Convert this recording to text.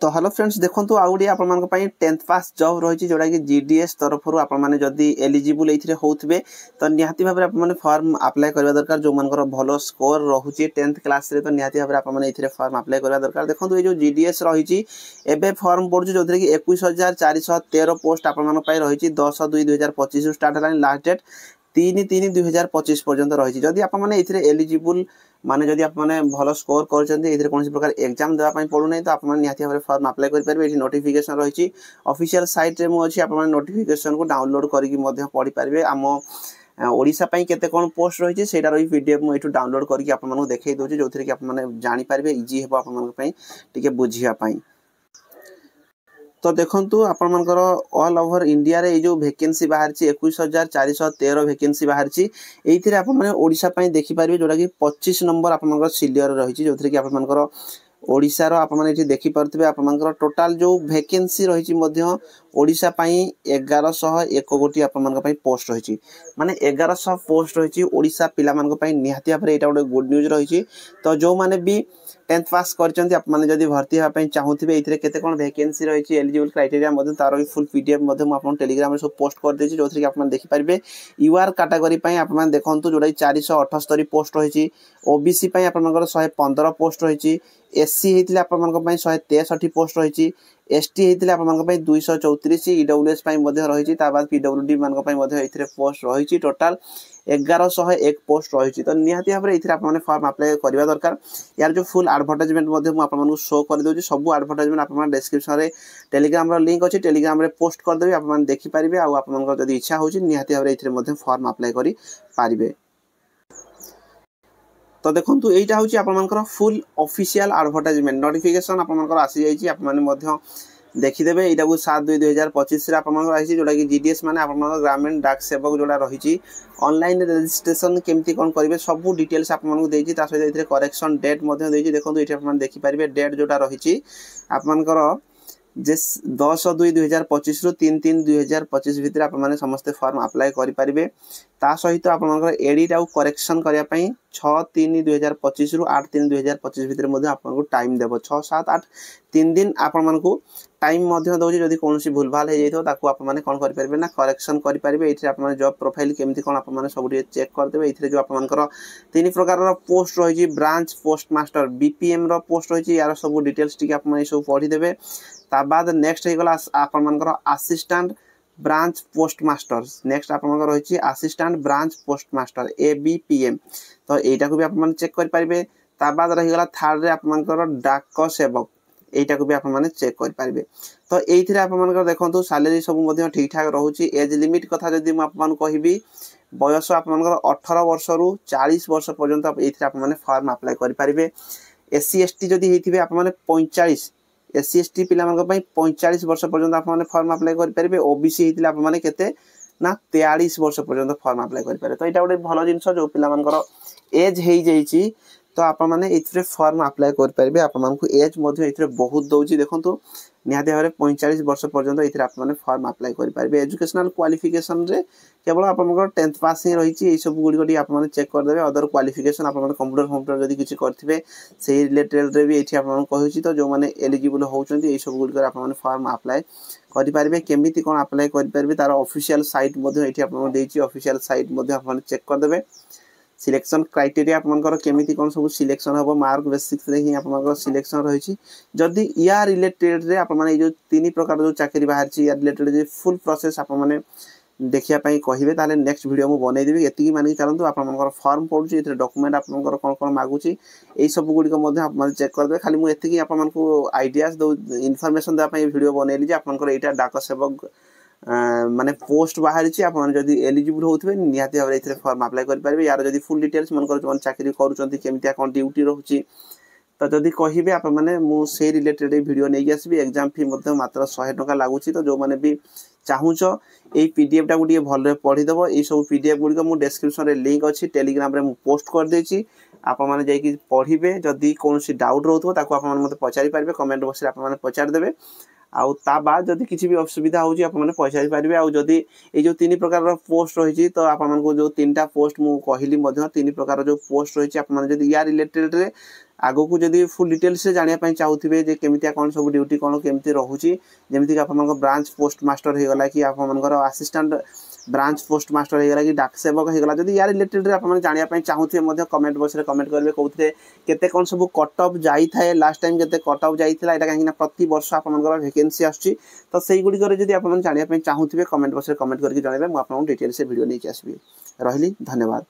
तो hello friends देखो आउ गोटे आप 10th पास जॉब रही जोटा कि जीडीएस तरफ आपने एलिजिबल ये होते तो निहाती भाव में फॉर्म अप्लाई करवा दरकार जो मान भल स्कोर रोचे 10th क्लास रे तो निहाती भाव में फॉर्म अप्लाई करवा दरकार। देखो ये जो जीडीएस रही एबे फॉर्म पड़ू जो कि 21,413 पोस्ट आप रही 10/2/2025 स्टार्ट है लास्ट डेट 3/3/2025 पर्यंत रही। जदि आपने एलिजिबल माने जदि आप भल स्कोर कर कौन प्रकार एग्जाम देवाई पड़ूना तो आप निहाती भाव फॉर्म अप्लाई करेंगे। ये नोटिफिकेशन रही ऑफिशियल साइट रे मुझे आप नोटिफिकेशन को डाउनलोड करके पढ़ी पारे। आम ओडिशा केते कौन पोस्ट रही है पीडीएफ मुझे डाउनलोड करके आपको देखई दूसरी जो थी कि आप जानीपारे इजी हे आपके बुझापी। तो देखो आपर ऑल ओवर इंडिया रे जो वैकेंसी बाहर 21,413 वैकेंसी बाहर ओडिशा देखिपारे जोटा कि 25 नंबर आप सिलियर रही जो थी कि आपर ओडिशार आप देखिपे आपर टोटाल जो वैकेंसी रही ओडिशा 1101 गोटी आप पोस्ट रही माने 1100 पोस्ट रही ओडिशा पिला निहाती भाव यहाँ गोटे गुड न्यूज रही। तो जो मैंने भी 10th पास करछन्ती आप माने जदि भर्ती होगा चाहूथिबे एथिरे केते कोन वैकेंसी रही एलिजिबल क्राइटेरिया मधे तार भी फुल पीडीएफ मधे मु आपन टेलीग्राम रे सब पोस्ट कर देछि जो थी कि आप देखि पारबे। यूआर कैटेगरी पई आप मान देखंतु जोडा 478 पोस्ट रही ओबीसी पई आप 115 पोस्ट रही एससी हेतिले आप 163 पोस्ट रही एसटी हेतिले आप 234 ईडब्ल्यूएस पई मधे रही ता बाद पीडब्ल्यूडी मान पई मधे एथिरे पोस्ट रही टोटाल 1101 पोस्ट रही। तो निहाती भाव में आप फॉर्म अप्लाई करवा दरकार। यार जो फुल एडवर्टाइजमेंट आपको शो कर दूसरी सब एडवर्टाइजमेंट आप डिस्क्रिप्शन में टेलीग्राम लिंक अच्छी टेलीग्राम रे पोस्ट करदेवी आप देखिपारे। आप इच्छा हो निहाती भाव में फॉर्म अप्लाई करि पारिबे। तो देखो यहाँ हूँ आप फुल ऑफिशियल एडवर्टाइजमेंट नोटिफिकेशन आप आसी जाइए देखीदे यहाँ को 7/2/2025 आई जोटा कि जीडीएस माने आप ग्रामीण डाक सेवक जोड़ा रही ऑनलाइन रजिस्ट्रेशन केमती कौन करेंगे सब डिटेल्स आपको देती सहित करेक्शन डेट देखो ये आप देखिपारे डेट जोटा रही आपर 10/2/2025 रु 3/3/2025 भितर आप समस्ते फॉर्म अप्लाई करेंगे। ता सहित आप एडिट आउ करेक्शन करने 6/3/2025 रु 8/3/2025 भितर आपको टाइम देव 6, 7, 8 3 दिन आपको टाइम दौर जब कौन भूल भाल हो जाता आपने कौन करेंगे ना करेक्शन करेंगे। ये आप जॉब प्रोफाइल केमती कौन आप सब चेक करदे। ये जो आपर 3 प्रकार पोस्ट रही ब्रांच पोस्ट मास्टर बीपीएम रो पोस्ट रही यार सब डिटेल्स टी आप सब पढ़ीदे। ता बाद नेक्स्ट होगला आपर assistant branch post master next आप रही assistant branch post master ABPM तो यहाँ को भी आप चेक करेंगे। ता बाद रहीगला थर्ड रे आपर डाक सेवक यहाँ को भी आप चेक करेंगे। तो ये आप देखो सैलरी सब ठीक ठाक रोचे। एज लिमिट कथा जब मुझे कहबी बयस आप 18 वर्ष रु 40 वर्ष पर्यंत ये आप फॉर्म अप्लाई करेंगे। एससी एसटी जदि होते आप 45 एससी एसटी पिला 45 वर्ष पर्यंत आप फॉर्म अप्लाई करेंगे। ओबीसी होते आपने केते ना 43 वर्ष पर्यंत फॉर्म अप्लाई करेंगे। तो यहाँ गोटे भल जिन जो पिला एज हो जाइए तो आप फॉर्म अप्लाई करेंगे। आपको एज बहुत दौर देखो निहाती भाव में 45 वर्ष पर्यंत ये आप फॉर्म अप्लाई करेंगे। एजुकेशनल क्वालिफिकेशन रे केवल आप 10th पास ही रही सब गुड़ी आप चेक करदे। अदर क्वालिफिकेशन आप कंप्यूटर फम्प्यूटर जब किसी करेंगे से रिलेटेड रे भी ये कहूँ तो जो मैंने एलिजिबल होती सब गुड़ आप फॉर्म अप्लाई करेंगे। केमी कौन अप्लाई करेंगे तार ऑफिशियल साइट ये ऑफिशियल साइट आप चेक करदे। सिलेक्शन क्राइटेरिया आपंकर केमी कौन सब सिलेक्शन हम मार्क बेसिक्स रे ही आप सिलेक्शन रही जदि या रिलेटेड रे आप जो 3 प्रकार जो चाकरी बाहर या रिलेटेड जो फुल प्रोसेस आप देखापी कहे ताले नेक्स्ट वीडियो मुझे बनईदेवी। ये मानिक चलते आप फॉर्म पड़ू ये डॉक्यूमेंट आपंकर कौन कौन मागुची यही सब गुड़िक आप चेक करदे। खाली मुझे आपको आइडियाज दो इनफॉरमेशन देवाई वीडियो बनईली आपंकर यहाँ डाक सेवक माने पोस्ट बाहर आप एलिजिबल होते निहाती भाव में फॉर्म अप्लाई करेंगे। यार जब फुल डिटेल्स मन कर चाकरी करुँच कौन ड्यूटी रोचे तो जदि कहे आप मुझे रिलेटेड वीडियो नहीं आसबि। एग्जाम फी मात्र 100 टंका लगुच। तो जो मैंने भी चाहूच ये पीडीएफ टा गोटे भल पढ़ीदेव। ये सब पीडीएफ गुड़िक मुझे डिस्क्रिप्शन में लिंक अच्छी टेलीग्राम रे पोस्ट कर देछि आप पढ़े। जदि कौन डाउट रोथो आप मत पचारि पारे कमेंट बॉक्स रे आप पचारिदेवे। आउ ता बाद जदि किसी भी असुविधा होची आप माने पचारि पारिबे। आउ जदि ये जो 3 प्रकार पोस्ट रही तो आप जो 3टा पोस्ट मु कहली 3 प्रकार जो पोस्ट रही आप जदि या रिलेटेड रे आगो को जदि फुल डिटेल्स से जानिया पई चाहुथिबे जे केमितिया कोन सब ड्यूटी कोन केमिति रहुची जेमिति कि आपन ब्रांच पोस्ट मास्टर हे गला कि आपन असिस्टेंट ब्रांच पोस्ट मास्टर हे गला कि डाक सेवक हे गला जदि यार रिलेटेड रे आपन जानिया पई चाहुथिबे मध्य कमेंट बॉक्स रे कमेंट करबे कोथरे केते कोन सब कट ऑफ जाई थाए लास्ट टाइम केते कट ऑफ जाई थिला एटा काहिना प्रति वर्ष आपन वैकेंसी आछी तो सेही गुडी करे जदि आपन जानिया पई चाहुथिबे कमेंट बॉक्स रे कमेंट करके जणाइबे मु आपन डिटेल से वीडियो नै के आसबी रहली धन्यवाद।